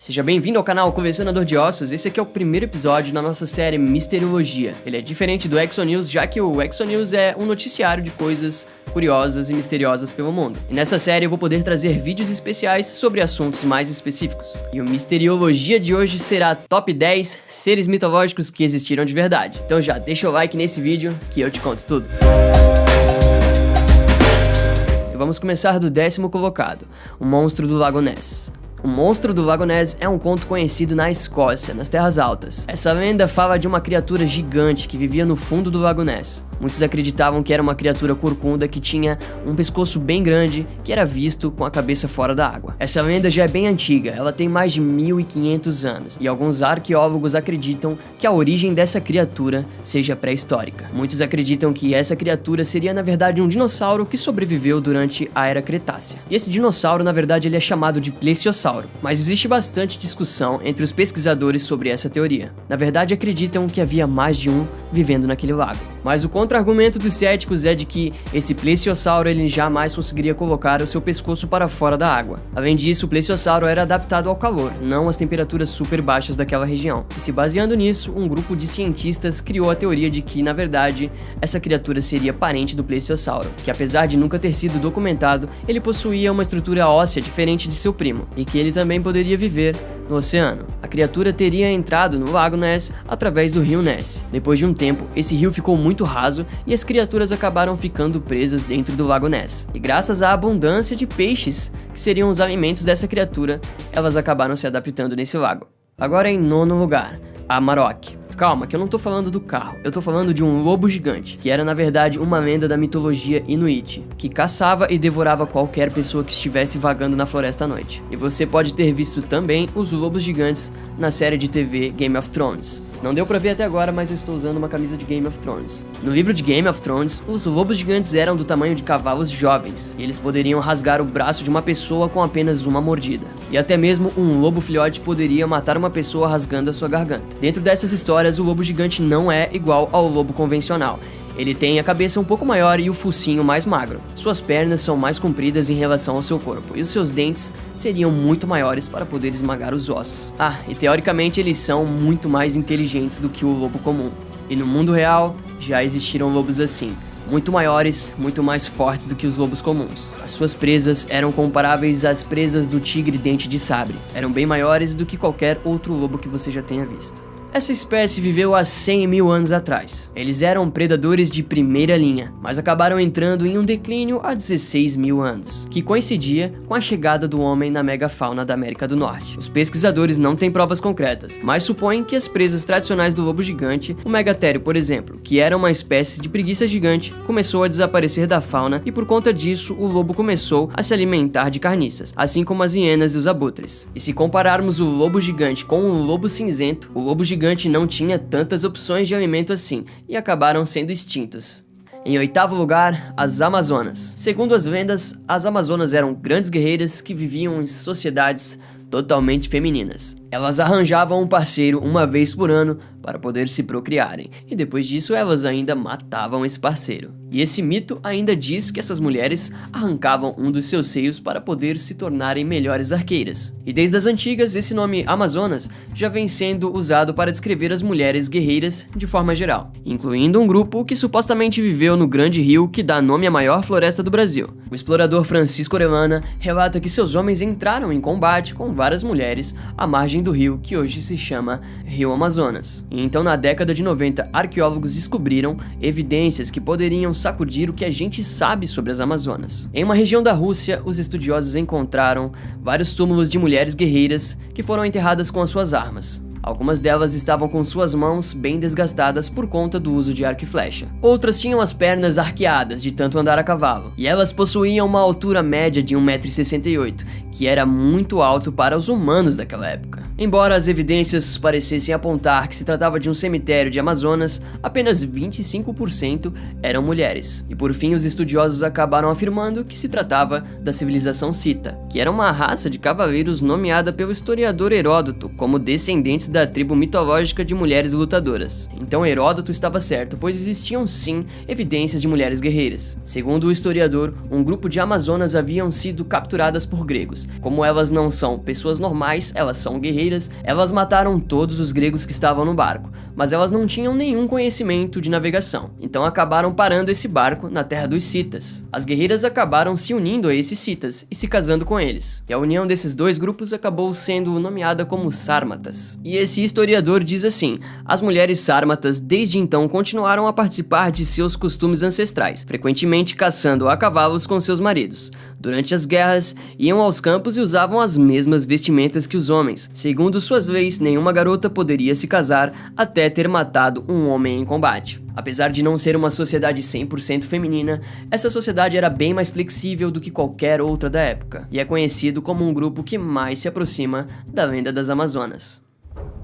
Seja bem-vindo ao canal Colecionador de Ossos. Esse aqui é o primeiro episódio na nossa série Misteriologia. Ele é diferente do ExoNews, já que o ExoNews é um noticiário de coisas curiosas e misteriosas pelo mundo. E nessa série eu vou poder trazer vídeos especiais sobre assuntos mais específicos. E o Misteriologia de hoje será top 10 seres mitológicos que existiram de verdade. Então já deixa o like nesse vídeo que eu te conto tudo. E vamos começar do 10º colocado, o Monstro do Lago Ness. O Monstro do Lago Ness é um conto conhecido na Escócia, nas Terras Altas. Essa lenda fala de uma criatura gigante que vivia no fundo do Lago Ness. Muitos acreditavam que era uma criatura corcunda que tinha um pescoço bem grande, que era visto com a cabeça fora da água. Essa lenda já é bem antiga, ela tem mais de 1500 anos, e alguns arqueólogos acreditam que a origem dessa criatura seja pré-histórica. Muitos acreditam que essa criatura seria na verdade um dinossauro que sobreviveu durante a Era Cretácea. E esse dinossauro, na verdade, ele é chamado de plesiosauro. Mas existe bastante discussão entre os pesquisadores sobre essa teoria. Na verdade, acreditam que havia mais de um vivendo naquele lago. Mas o contra-argumento dos céticos é de que esse plesiosauro ele jamais conseguiria colocar o seu pescoço para fora da água. Além disso, o plesiosauro era adaptado ao calor, não às temperaturas super baixas daquela região. E se baseando nisso, um grupo de cientistas criou a teoria de que, na verdade, essa criatura seria parente do plesiosauro, que apesar de nunca ter sido documentado, ele possuía uma estrutura óssea diferente de seu primo, e que ele também poderia viver no oceano. A criatura teria entrado no Lago Ness através do rio Ness. Depois de um tempo, esse rio ficou muito raso e as criaturas acabaram ficando presas dentro do Lago Ness. E graças à abundância de peixes, que seriam os alimentos dessa criatura, elas acabaram se adaptando nesse lago. Agora em 9º lugar, a Amarok. Calma, que eu não tô falando do carro, eu tô falando de um lobo gigante, que era na verdade uma lenda da mitologia Inuit, que caçava e devorava qualquer pessoa que estivesse vagando na floresta à noite. E você pode ter visto também os lobos gigantes na série de TV Game of Thrones. Não deu pra ver até agora, mas eu estou usando uma camisa de Game of Thrones. No livro de Game of Thrones, os lobos gigantes eram do tamanho de cavalos jovens, e eles poderiam rasgar o braço de uma pessoa com apenas uma mordida. E até mesmo um lobo filhote poderia matar uma pessoa rasgando a sua garganta. Dentro dessas histórias, o lobo gigante não é igual ao lobo convencional. Ele tem a cabeça um pouco maior e o focinho mais magro. Suas pernas são mais compridas em relação ao seu corpo, e os seus dentes seriam muito maiores para poder esmagar os ossos. E teoricamente eles são muito mais inteligentes do que o lobo comum. E no mundo real, já existiram lobos assim, muito maiores, muito mais fortes do que os lobos comuns. As suas presas eram comparáveis às presas do tigre dente de sabre. Eram bem maiores do que qualquer outro lobo que você já tenha visto. Essa espécie viveu há 100 mil anos atrás. Eles eram predadores de primeira linha, mas acabaram entrando em um declínio há 16 mil anos, que coincidia com a chegada do homem na megafauna da América do Norte. Os pesquisadores não têm provas concretas, mas supõem que as presas tradicionais do lobo gigante, o megatério, por exemplo, que era uma espécie de preguiça gigante, começou a desaparecer da fauna e por conta disso o lobo começou a se alimentar de carniças, assim como as hienas e os abutres. E se compararmos o lobo gigante com o lobo cinzento, o lobo gigante não tinha tantas opções de alimento assim, e acabaram sendo extintos. Em 8º lugar, as Amazonas. Segundo as lendas, as Amazonas eram grandes guerreiras que viviam em sociedades totalmente femininas. Elas arranjavam um parceiro uma vez por ano para poder se procriarem, e depois disso elas ainda matavam esse parceiro. E esse mito ainda diz que essas mulheres arrancavam um dos seus seios para poder se tornarem melhores arqueiras. E desde as antigas, esse nome Amazonas já vem sendo usado para descrever as mulheres guerreiras de forma geral, incluindo um grupo que supostamente viveu no grande rio que dá nome à maior floresta do Brasil. O explorador Francisco Orellana relata que seus homens entraram em combate com várias mulheres à margem do rio que hoje se chama Rio Amazonas. E então na década de 90, arqueólogos descobriram evidências que poderiam sacudir o que a gente sabe sobre as Amazonas. Em uma região da Rússia, os estudiosos encontraram vários túmulos de mulheres guerreiras que foram enterradas com as suas armas. Algumas delas estavam com suas mãos bem desgastadas por conta do uso de arco e flecha. Outras tinham as pernas arqueadas de tanto andar a cavalo. E elas possuíam uma altura média de 1,68 m, que era muito alto para os humanos daquela época. Embora as evidências parecessem apontar que se tratava de um cemitério de Amazonas, apenas 25% eram mulheres. E por fim, os estudiosos acabaram afirmando que se tratava da civilização Cita, que era uma raça de cavaleiros nomeada pelo historiador Heródoto como descendentes da tribo mitológica de mulheres lutadoras. Então Heródoto estava certo, pois existiam sim evidências de mulheres guerreiras. Segundo o historiador, um grupo de amazonas haviam sido capturadas por gregos. Como elas não são pessoas normais, elas são guerreiras, elas mataram todos os gregos que estavam no barco, mas elas não tinham nenhum conhecimento de navegação. Então acabaram parando esse barco na terra dos citas. As guerreiras acabaram se unindo a esses citas e se casando com eles. E a união desses dois grupos acabou sendo nomeada como sármatas. E esse historiador diz assim: as mulheres sármatas desde então continuaram a participar de seus costumes ancestrais, frequentemente caçando a cavalos com seus maridos. Durante as guerras, iam aos campos e usavam as mesmas vestimentas que os homens. Segundo suas leis, nenhuma garota poderia se casar até ter matado um homem em combate. Apesar de não ser uma sociedade 100% feminina, essa sociedade era bem mais flexível do que qualquer outra da época, e é conhecido como um grupo que mais se aproxima da lenda das Amazonas.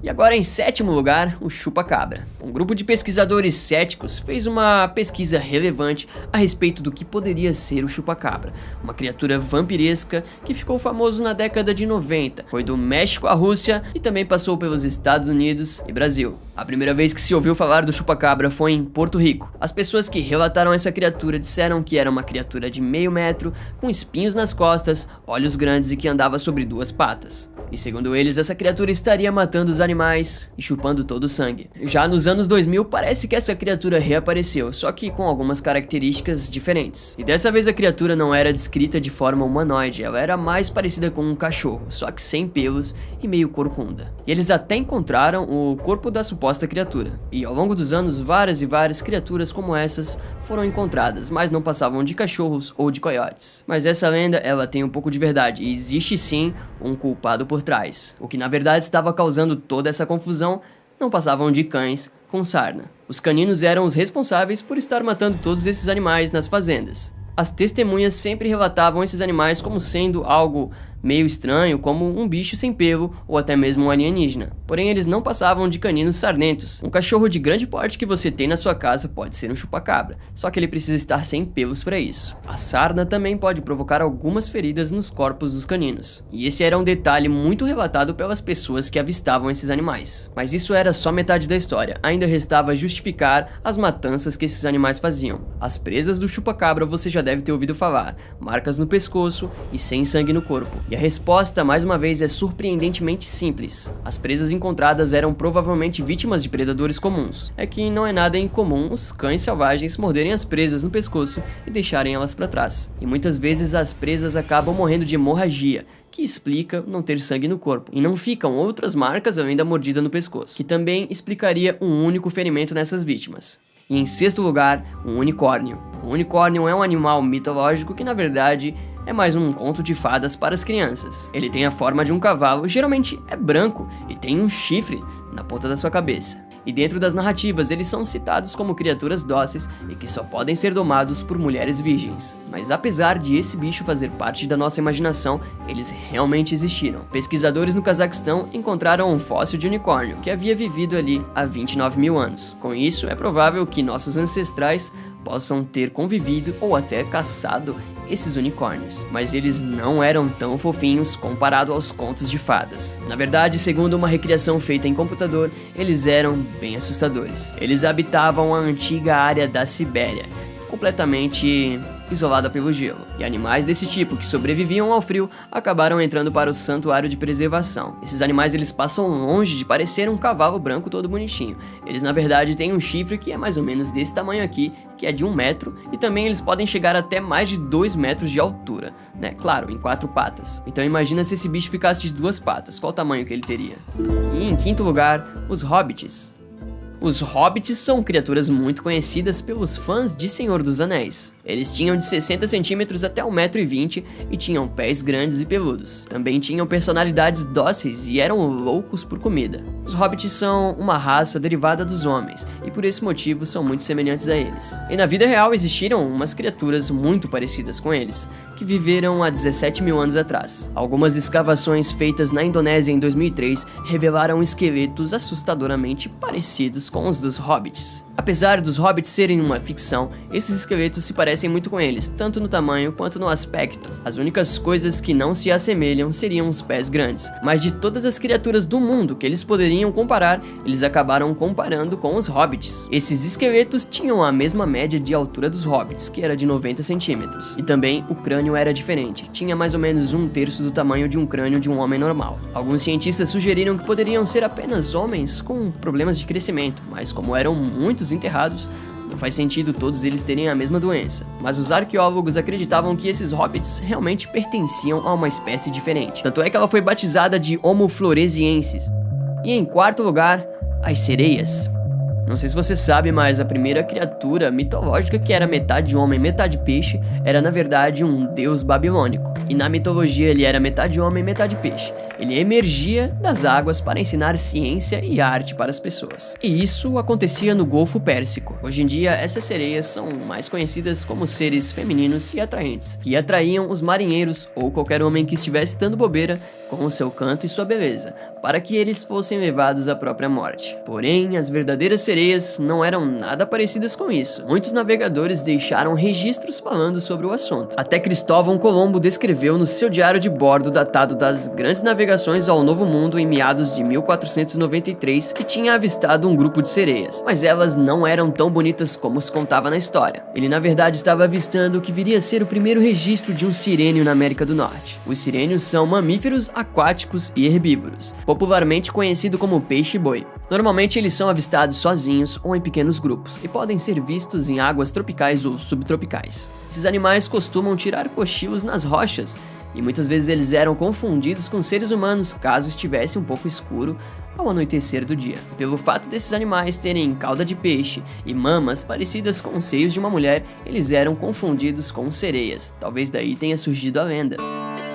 E agora, em sétimo lugar, o chupa-cabra. Um grupo de pesquisadores céticos fez uma pesquisa relevante a respeito do que poderia ser o chupa-cabra, uma criatura vampiresca que ficou famoso na década de 90. Foi do México à Rússia e também passou pelos Estados Unidos e Brasil. A primeira vez que se ouviu falar do chupa-cabra foi em Porto Rico. As pessoas que relataram essa criatura disseram que era uma criatura de meio metro, com espinhos nas costas, olhos grandes e que andava sobre duas patas. E segundo eles, essa criatura estaria matando os animais e chupando todo o sangue. Já nos anos 2000, parece que essa criatura reapareceu, só que com algumas características diferentes. E dessa vez a criatura não era descrita de forma humanoide, ela era mais parecida com um cachorro, só que sem pelos e meio corcunda. E eles até encontraram o corpo da suposta criatura. E ao longo dos anos, várias e várias criaturas como essas foram encontradas, mas não passavam de cachorros ou de coiotes. Mas essa lenda, ela tem um pouco de verdade, e existe sim um culpado por trás. O que na verdade estava causando toda essa confusão não passavam de cães com sarna. Os caninos eram os responsáveis por estar matando todos esses animais nas fazendas. As testemunhas sempre relatavam esses animais como sendo algo meio estranho, como um bicho sem pelo ou até mesmo um alienígena. Porém, eles não passavam de caninos sardentos. Um cachorro de grande porte que você tem na sua casa pode ser um chupa-cabra, só que ele precisa estar sem pelos para isso. A sarna também pode provocar algumas feridas nos corpos dos caninos. E esse era um detalhe muito relatado pelas pessoas que avistavam esses animais. Mas isso era só metade da história. Ainda restava justificar as matanças que esses animais faziam. As presas do chupa-cabra você já deve ter ouvido falar, marcas no pescoço e sem sangue no corpo. E a resposta, mais uma vez, é surpreendentemente simples. As presas encontradas eram provavelmente vítimas de predadores comuns. É que não é nada incomum os cães selvagens morderem as presas no pescoço e deixarem elas para trás. E muitas vezes as presas acabam morrendo de hemorragia, que explica não ter sangue no corpo, e não ficam outras marcas além da mordida no pescoço, que também explicaria um único ferimento nessas vítimas. E em sexto lugar, um unicórnio. O unicórnio é um animal mitológico que na verdade é mais um conto de fadas para as crianças. Ele tem a forma de um cavalo, geralmente é branco e tem um chifre na ponta da sua cabeça. E dentro das narrativas eles são citados como criaturas dóceis e que só podem ser domados por mulheres virgens. Mas apesar de esse bicho fazer parte da nossa imaginação, eles realmente existiram. Pesquisadores no Cazaquistão encontraram um fóssil de unicórnio que havia vivido ali há 29 mil anos. Com isso, é provável que nossos ancestrais possam ter convivido ou até caçado esses unicórnios, mas eles não eram tão fofinhos comparado aos contos de fadas. Na verdade, segundo uma recriação feita em computador, eles eram bem assustadores. Eles habitavam a antiga área da Sibéria, completamente isolada pelo gelo, e animais desse tipo que sobreviviam ao frio acabaram entrando para o santuário de preservação. Esses animais eles passam longe de parecer um cavalo branco todo bonitinho. Eles na verdade têm um chifre que é mais ou menos desse tamanho aqui, que é de 1 metro, e também eles podem chegar até mais de 2 metros de altura, né? Claro, em 4 patas. Então imagina se esse bicho ficasse de 2 patas, qual o tamanho que ele teria? E em quinto lugar, os hobbits. Os hobbits são criaturas muito conhecidas pelos fãs de Senhor dos Anéis. Eles tinham de 60 centímetros até 1,20 m e tinham pés grandes e peludos. Também tinham personalidades dóceis e eram loucos por comida. Os hobbits são uma raça derivada dos homens e por esse motivo são muito semelhantes a eles. E na vida real existiram umas criaturas muito parecidas com eles, que viveram há 17 mil anos atrás. Algumas escavações feitas na Indonésia em 2003 revelaram esqueletos assustadoramente parecidos com os dos hobbits. Apesar dos hobbits serem uma ficção, esses esqueletos se parecem muito com eles, tanto no tamanho quanto no aspecto. As únicas coisas que não se assemelham seriam os pés grandes, mas de todas as criaturas do mundo que eles poderiam comparar, eles acabaram comparando com os hobbits. Esses esqueletos tinham a mesma média de altura dos hobbits, que era de 90 centímetros, e também o crânio era diferente, tinha mais ou menos 1/3 do tamanho de um crânio de um homem normal. Alguns cientistas sugeriram que poderiam ser apenas homens com problemas de crescimento, mas como eram muitos enterrados, não faz sentido todos eles terem a mesma doença. Mas os arqueólogos acreditavam que esses hobbits realmente pertenciam a uma espécie diferente. Tanto é que ela foi batizada de Homo floresiensis. E em quarto lugar, as sereias. Não sei se você sabe, mas a primeira criatura mitológica que era metade homem, metade peixe, era na verdade um deus babilônico. E na mitologia ele era metade homem, metade peixe. Ele emergia das águas para ensinar ciência e arte para as pessoas. E isso acontecia no Golfo Pérsico. Hoje em dia, essas sereias são mais conhecidas como seres femininos e atraentes, que atraíam os marinheiros ou qualquer homem que estivesse dando bobeira com o seu canto e sua beleza, para que eles fossem levados à própria morte. Porém, as verdadeiras sereias não eram nada parecidas com isso. Muitos navegadores deixaram registros falando sobre o assunto. Até Cristóvão Colombo descreveu no seu diário de bordo datado das grandes navegações ao Novo Mundo em meados de 1493 que tinha avistado um grupo de sereias, mas elas não eram tão bonitas como se contava na história. Ele na verdade estava avistando o que viria a ser o primeiro registro de um sirênio na América do Norte. Os sirênios são mamíferos aquáticos e herbívoros, popularmente conhecido como peixe-boi. Normalmente eles são avistados sozinhos ou em pequenos grupos e podem ser vistos em águas tropicais ou subtropicais. Esses animais costumam tirar cochilos nas rochas e muitas vezes eles eram confundidos com seres humanos caso estivesse um pouco escuro ao anoitecer do dia. Pelo fato desses animais terem cauda de peixe e mamas parecidas com os seios de uma mulher, eles eram confundidos com sereias. Talvez daí tenha surgido a lenda.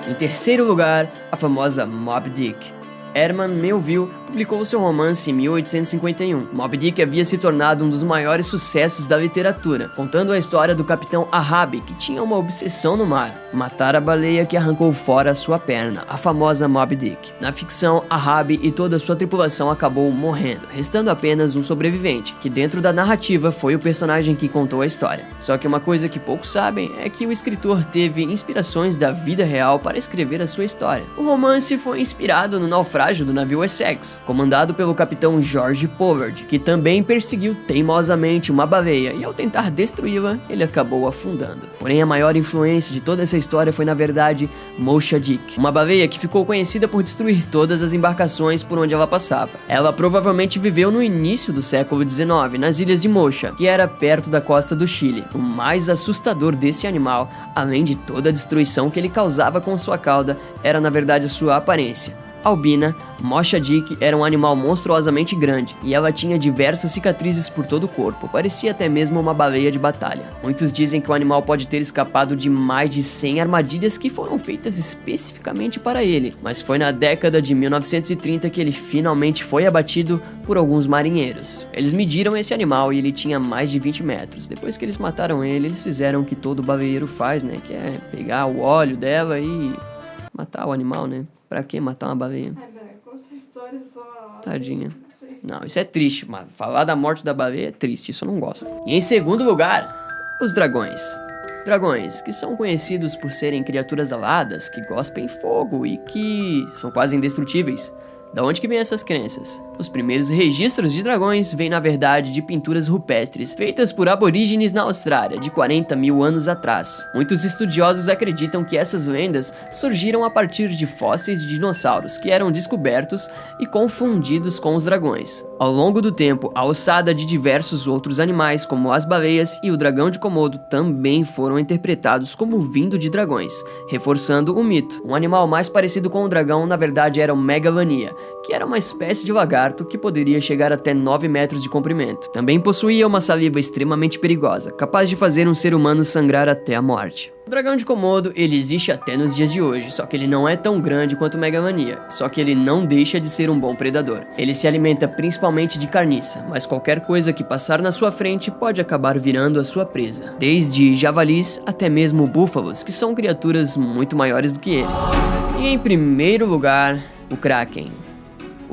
Em terceiro lugar, a famosa Moby Dick. Herman Melville publicou seu romance em 1851. Moby Dick havia se tornado um dos maiores sucessos da literatura, contando a história do capitão Ahab, que tinha uma obsessão no mar: matar a baleia que arrancou fora a sua perna, a famosa Moby Dick. Na ficção, Ahab e toda a sua tripulação acabou morrendo, restando apenas um sobrevivente, que dentro da narrativa foi o personagem que contou a história. Só que uma coisa que poucos sabem é que o escritor teve inspirações da vida real para escrever a sua história. O romance foi inspirado no naufrágio do navio Essex, comandado pelo capitão George Pollard, que também perseguiu teimosamente uma baleia e ao tentar destruí-la, ele acabou afundando. Porém, a maior influência de toda essa história foi na verdade Mocha Dick, uma baleia que ficou conhecida por destruir todas as embarcações por onde ela passava. Ela provavelmente viveu no início do século XIX, nas ilhas de Mocha, que era perto da costa do Chile. O mais assustador desse animal, além de toda a destruição que ele causava com sua cauda, era na verdade a sua aparência. Albina, Mocha Dick era um animal monstruosamente grande e ela tinha diversas cicatrizes por todo o corpo, parecia até mesmo uma baleia de batalha. Muitos dizem que o animal pode ter escapado de mais de 100 armadilhas que foram feitas especificamente para ele, mas foi na década de 1930 que ele finalmente foi abatido por alguns marinheiros. Eles mediram esse animal e ele tinha mais de 20 metros. Depois que eles mataram ele, eles fizeram o que todo baleeiro faz, né, que é pegar o óleo dela e matar o animal, né? Pra que matar uma baleia? Conta a história só. Tadinha. Não, isso é triste, mas falar da morte da baleia é triste, isso eu não gosto. E em segundo lugar, os dragões. Dragões, que são conhecidos por serem criaturas aladas, que gospem fogo e que são quase indestrutíveis. Da onde que vêm essas crenças? Os primeiros registros de dragões vêm na verdade de pinturas rupestres feitas por aborígenes na Austrália de 40 mil anos atrás. Muitos estudiosos acreditam que essas lendas surgiram a partir de fósseis de dinossauros que eram descobertos e confundidos com os dragões. Ao longo do tempo, a ossada de diversos outros animais, como as baleias e o dragão de Komodo, também foram interpretados como vindo de dragões, reforçando o mito. Um animal mais parecido com o dragão na verdade era o Megalania, que era uma espécie de lagarto que poderia chegar até 9 metros de comprimento. Também possuía uma saliva extremamente perigosa, capaz de fazer um ser humano sangrar até a morte. O dragão de Komodo, ele existe até nos dias de hoje, só que ele não é tão grande quanto o Megalania, só que ele não deixa de ser um bom predador. Ele se alimenta principalmente de carniça, mas qualquer coisa que passar na sua frente pode acabar virando a sua presa, desde javalis até mesmo búfalos, que são criaturas muito maiores do que ele. E em primeiro lugar, o Kraken.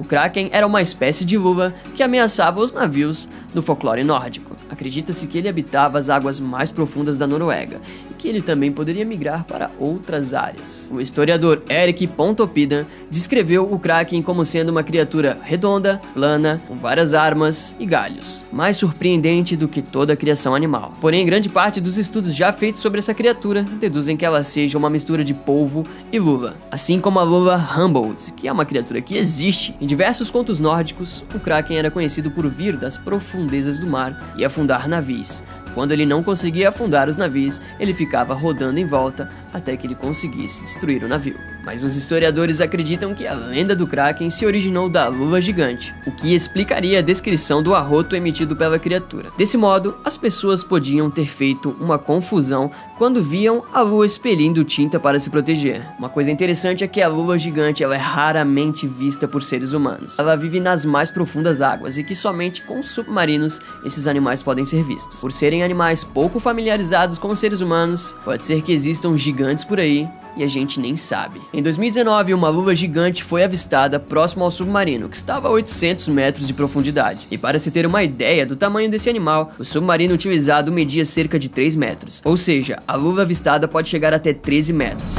O Kraken era uma espécie de lula que ameaçava os navios no folclore nórdico. Acredita-se que ele habitava as águas mais profundas da Noruega e que ele também poderia migrar para outras áreas. O historiador Erik Pontoppidan descreveu o Kraken como sendo uma criatura redonda, plana, com várias armas e galhos, mais surpreendente do que toda a criação animal. Porém, grande parte dos estudos já feitos sobre essa criatura deduzem que ela seja uma mistura de polvo e lula, assim como a lula Humboldt, que é uma criatura que existe. Em diversos contos nórdicos, o Kraken era conhecido por vir das profundezas do mar e afundar navios. Quando ele não conseguia afundar os navios, ele ficava rodando em volta até que ele conseguisse destruir o navio. Mas os historiadores acreditam que a lenda do Kraken se originou da lula gigante, o que explicaria a descrição do arroto emitido pela criatura. Desse modo, as pessoas podiam ter feito uma confusão quando viam a lua expelindo tinta para se proteger. Uma coisa interessante é que a lula gigante ela é raramente vista por seres humanos. Ela vive nas mais profundas águas e que somente com submarinos esses animais podem ser vistos. Por serem animais pouco familiarizados com os seres humanos, pode ser que existam gigantes por aí e a gente nem sabe. Em 2019, uma lula gigante foi avistada próximo ao submarino, que estava a 800 metros de profundidade. E para se ter uma ideia do tamanho desse animal, o submarino utilizado media cerca de 3 metros. Ou seja, a lula avistada pode chegar até 13 metros.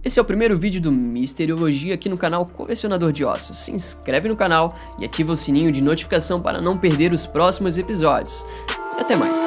Esse é o primeiro vídeo do Misteriologia aqui no canal Colecionador de Ossos. Se inscreve no canal e ativa o sininho de notificação para não perder os próximos episódios. E até mais.